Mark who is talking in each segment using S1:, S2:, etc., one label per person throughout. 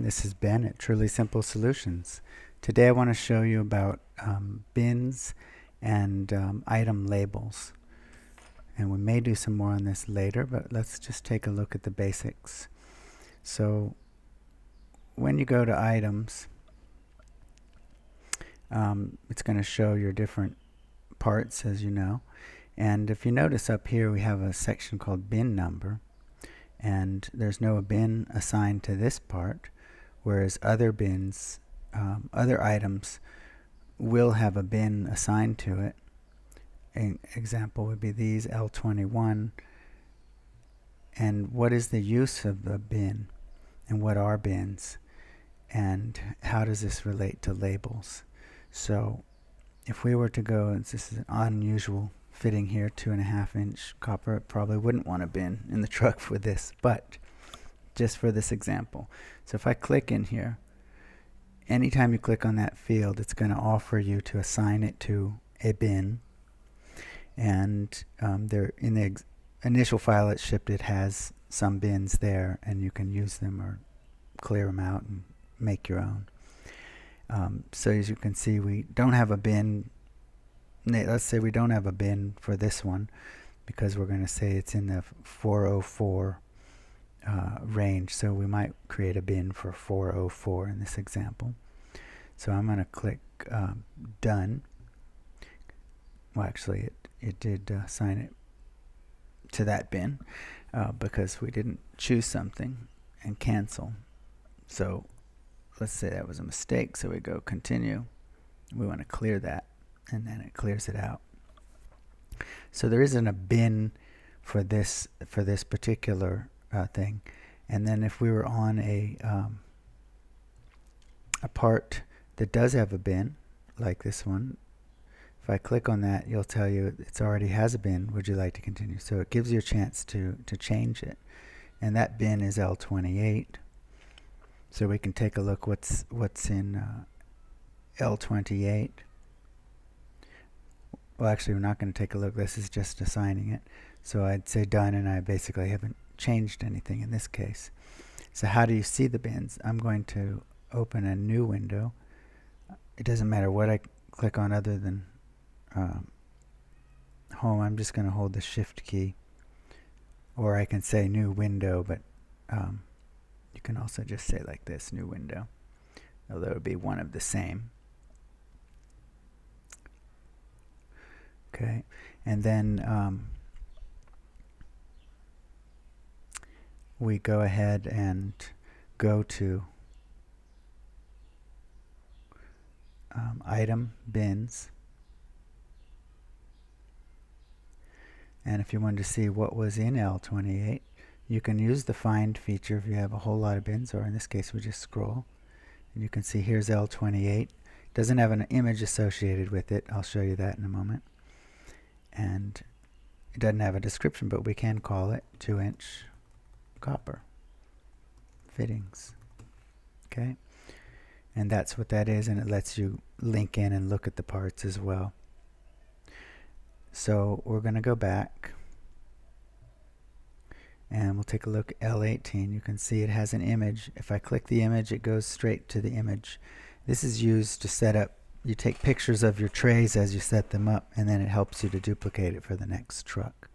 S1: this is Ben at Truly Simple Solutions. Today I want to show you about bins and item labels. And we may do some more on this later, but let's just take a look at the basics. So when you go to items, it's going to show your different parts, as you know. And if you notice up here, we have a section called bin number. And there's no bin assigned to this part, whereas other bins, other items will have a bin assigned to it. An example would be these L21. And what is the use of the bin? And what are bins? And how does this relate to labels? So if we were to go, and this is an unusual fitting here, 2.5-inch copper, it probably wouldn't want a bin in the truck for this, but just for this example. So if I click in here, anytime you click on that field, it's going to offer you to assign it to a bin. And there, in the initial file it shipped, it has some bins there, and you can use them or clear them out and make your own. So as you can see, we don't have a bin. Let's say we don't have a bin for this one, because we're going to say it's in the 404 range. So we might create a bin for 404 in this example. So I'm going to click Done. Well, actually, it did assign it to that bin because we didn't choose something, and cancel. So let's say that was a mistake. So we go Continue. We want to clear that, and then it clears it out. So there isn't a bin for this particular thing. And then if we were on a part that does have a bin, like this one, if I click on that, you'll tell you it already has a bin. Would you like to continue? So it gives you a chance to change it. And that bin is L28. So we can take a look what's in L28. Well, actually, we're not going to take a look. This is just assigning it. So I'd say Done, and I basically haven't changed anything in this case. So how do you see the bins? I'm going to open a new window. It doesn't matter what I click on other than Home. I'm just going to hold the Shift key. Or I can say New Window, but you can also just say like this, New Window. Although it would be one of the same. Okay, and then we go ahead and go to Item Bins. And if you wanted to see what was in L28, you can use the Find feature if you have a whole lot of bins, or in this case we just scroll. And you can see here's L28. Doesn't have an image associated with it. I'll show you that in a moment. And it doesn't have a description, but we can call it 2-inch copper fittings. Okay, and that's what that is, and it lets you link in and look at the parts as well. So we're going to go back, and we'll take a look at L18. You can see it has an image. If I click the image, it goes straight to the image. This is used to set up. You take pictures of your trays as you set them up, and then it helps you to duplicate it for the next truck.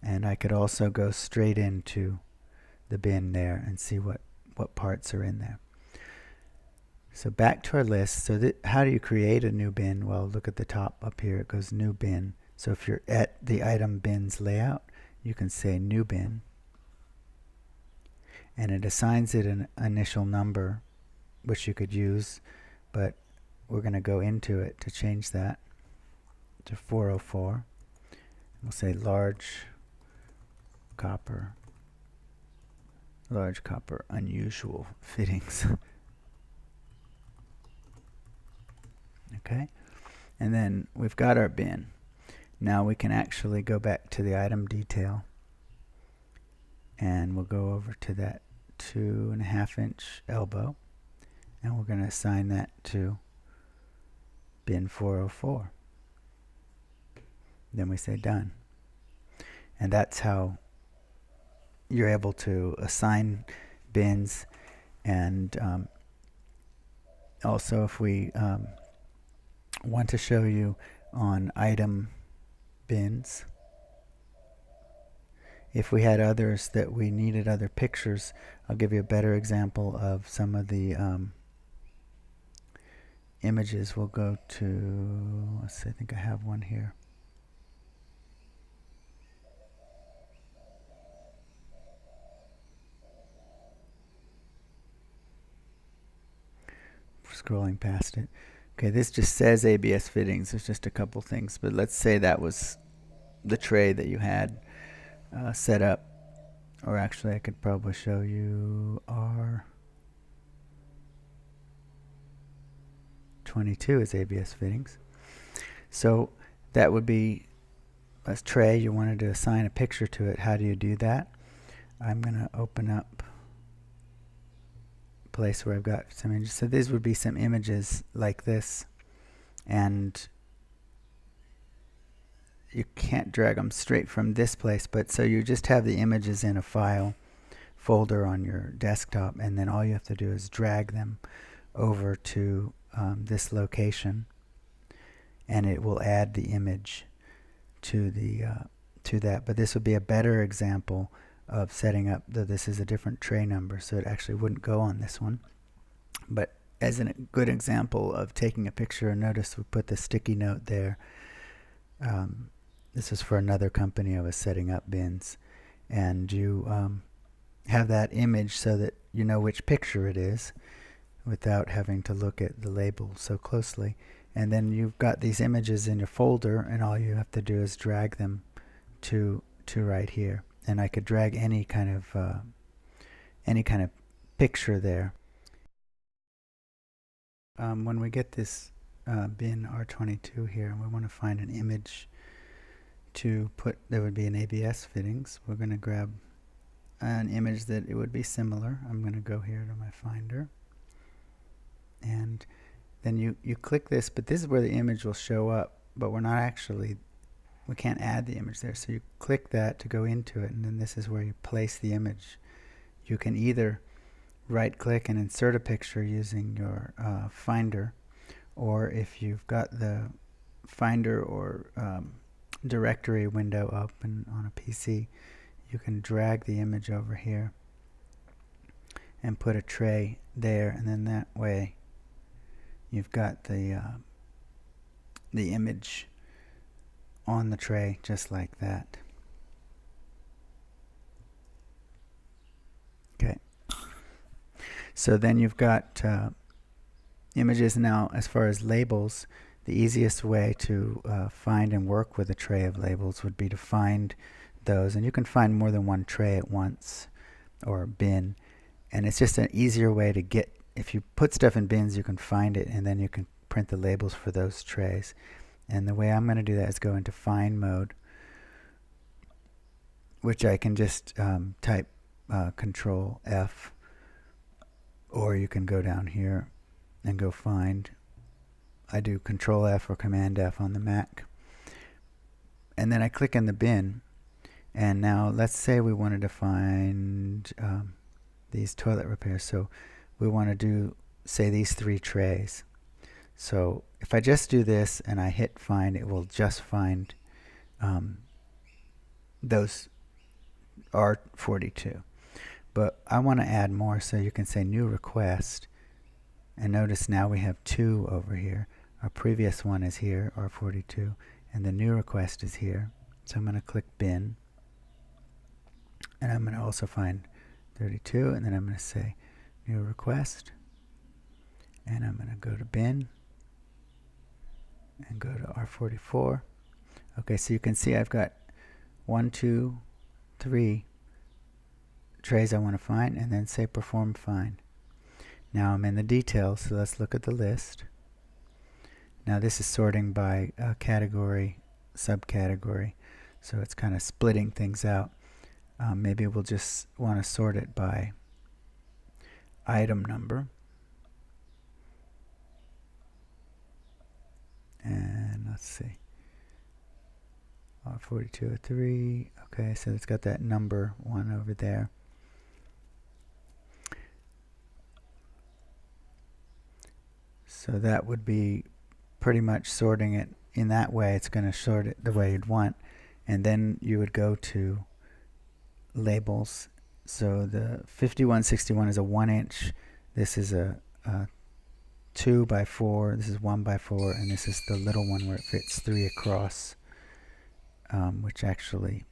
S1: And I could also go straight into the bin there and see what parts are in there. So back to our list. So how do you create a new bin? Well, look at the top up here. It goes New Bin. So if you're at the Item Bins layout, you can say New Bin. And it assigns it an initial number, which you could use, but we're going to go into it to change that to 404. We'll say large copper unusual fittings. Okay, and then we've got our bin. Now we can actually go back to the item detail, and we'll go over to that 2.5-inch elbow, and we're going to assign that to bin 404. Then we say Done. And that's how you're able to assign bins And also, if we want to show you on item bins, if we had others that we needed other pictures, I'll give you a better example of some of the images. We'll go to, let's see, I think I have one here. Scrolling past it. Okay, this just says ABS fittings. There's just a couple things, but let's say that was the tray that you had set up. Or actually, I could probably show you R22 is ABS fittings. So that would be a tray. You wanted to assign a picture to it. How do you do that? I'm going to open up a place where I've got some images. So these would be some images like this. And you can't drag them straight from this place, but so you just have the images in a file folder on your desktop, and then all you have to do is drag them over to this location, and it will add the image to the to that. But this would be a better example of setting up that this is a different tray number, so it actually wouldn't go on this one. But as a good example of taking a picture, notice we put the sticky note there. This is for another company I was setting up bins, and you have that image so that you know which picture it is without having to look at the label so closely. And then you've got these images in your folder, and all you have to do is drag them to right here. And I could drag any kind of picture there. When we get this bin R22 here, and we want to find an image to put, there would be an ABS fittings. We're going to grab an image that it would be similar. I'm going to go here to my Finder, and then you click this, but this is where the image will show up, but we're not actually, we can't add the image there. So you click that to go into it, and then this is where you place the image. You can either right click and insert a picture using your Finder, or if you've got the Finder or directory window open on a PC, you can drag the image over here and put a tray there, and then that way you've got the image on the tray just like that. Okay, so then you've got images. Now, as far as labels, the easiest way to find and work with a tray of labels would be to find those, and you can find more than one tray at once or bin, and it's just an easier way to get, if you put stuff in bins, you can find it, and then you can print the labels for those trays. And the way I'm going to do that is go into find mode, which I can just type Control F, or you can go down here and go find. I do Control F or Command F on the Mac, and then I click in the bin. And now let's say we wanted to find these toilet repairs. So we want to do, say, these 3 trays. So if I just do this and I hit find, it will just find those R42. But I want to add more, so you can say new request. And notice now we have 2 over here. Our previous one is here, R42, and the new request is here. So I'm going to click bin, and I'm going to also find 32, and then I'm going to say new request, and I'm going to go to bin and go to R44. Okay, so you can see I've got 1, 2, 3 trays I want to find, and then say perform find. Now I'm in the details, so let's look at the list. Now this is sorting by category, subcategory, so it's kind of splitting things out. Maybe we'll just want to sort it by item number. And let's see. R4203. Okay, so it's got that number 1 over there. So that would be pretty much sorting it in that way. It's going to sort it the way you'd want. And then you would go to labels. So the 5161 is a 1-inch. This is a 2 by 4. This is 1 by 4, and this is the little one where it fits 3 across, which actually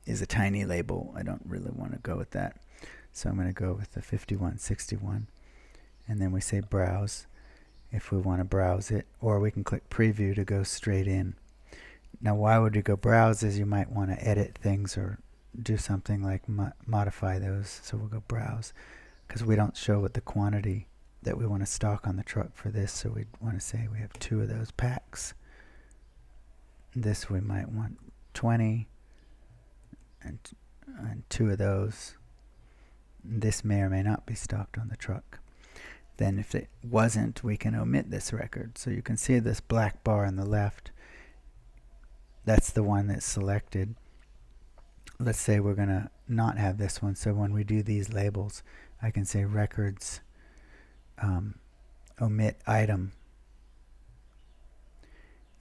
S1: is a tiny label. I don't really want to go with that. So I'm going to go with the 5161, and then we say browse if we want to browse it, or we can click preview to go straight in. Now why would we go browse is you might want to edit things or do something like modify those. So we'll go browse because we don't show what the quantity that we want to stock on the truck for this, so we want to say we have 2 of those packs. This we might want 20 and 2 of those. This may or may not be stocked on the truck. Then if it wasn't, we can omit this record. So you can see this black bar on the left. That's the one that's selected. Let's say we're going to not have this one. So when we do these labels, I can say records, omit item.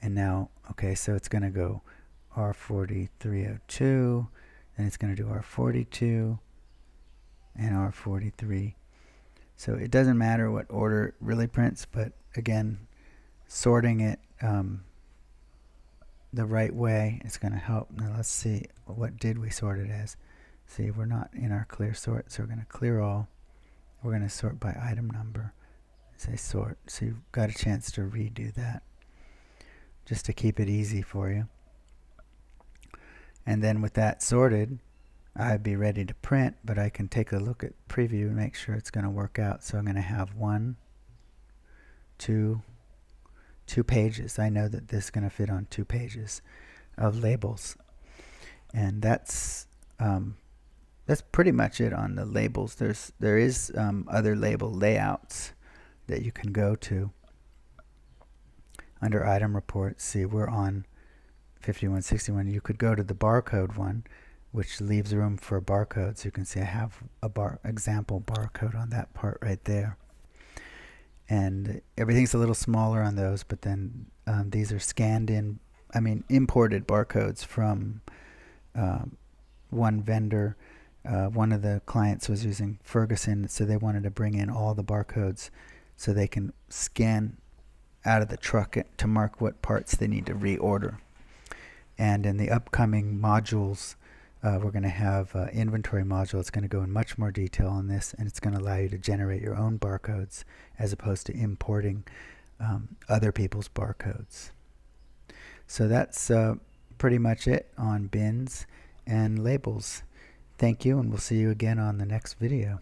S1: And now, okay, so it's going to go R4302, then it's going to do R42 and R43. So it doesn't matter what order it really prints, but again, sorting it the right way is going to help. Now let's see, what did we sort it as? See, we're not in our clear sort, so we're going to clear all. We're going to sort by item number. Say sort, so you've got a chance to redo that just to keep it easy for you. And then with that sorted, I'd be ready to print, but I can take a look at preview and make sure it's going to work out. So I'm going to have 2 pages. I know that this is going to fit on 2 pages of labels, and that's pretty much it on the labels. There is other label layouts that you can go to under item reports. See, we're on 5161. You could go to the barcode one, which leaves room for barcodes. You can see I have a example barcode on that part right there. And everything's a little smaller on those, but then these are scanned in, imported barcodes from one vendor. One of the clients was using Ferguson, so they wanted to bring in all the barcodes so they can scan out of the truck to mark what parts they need to reorder. And in the upcoming modules, we're going to have an inventory module. It's going to go in much more detail on this, and it's going to allow you to generate your own barcodes as opposed to importing other people's barcodes. So that's pretty much it on bins and labels. Thank you, and we'll see you again on the next video.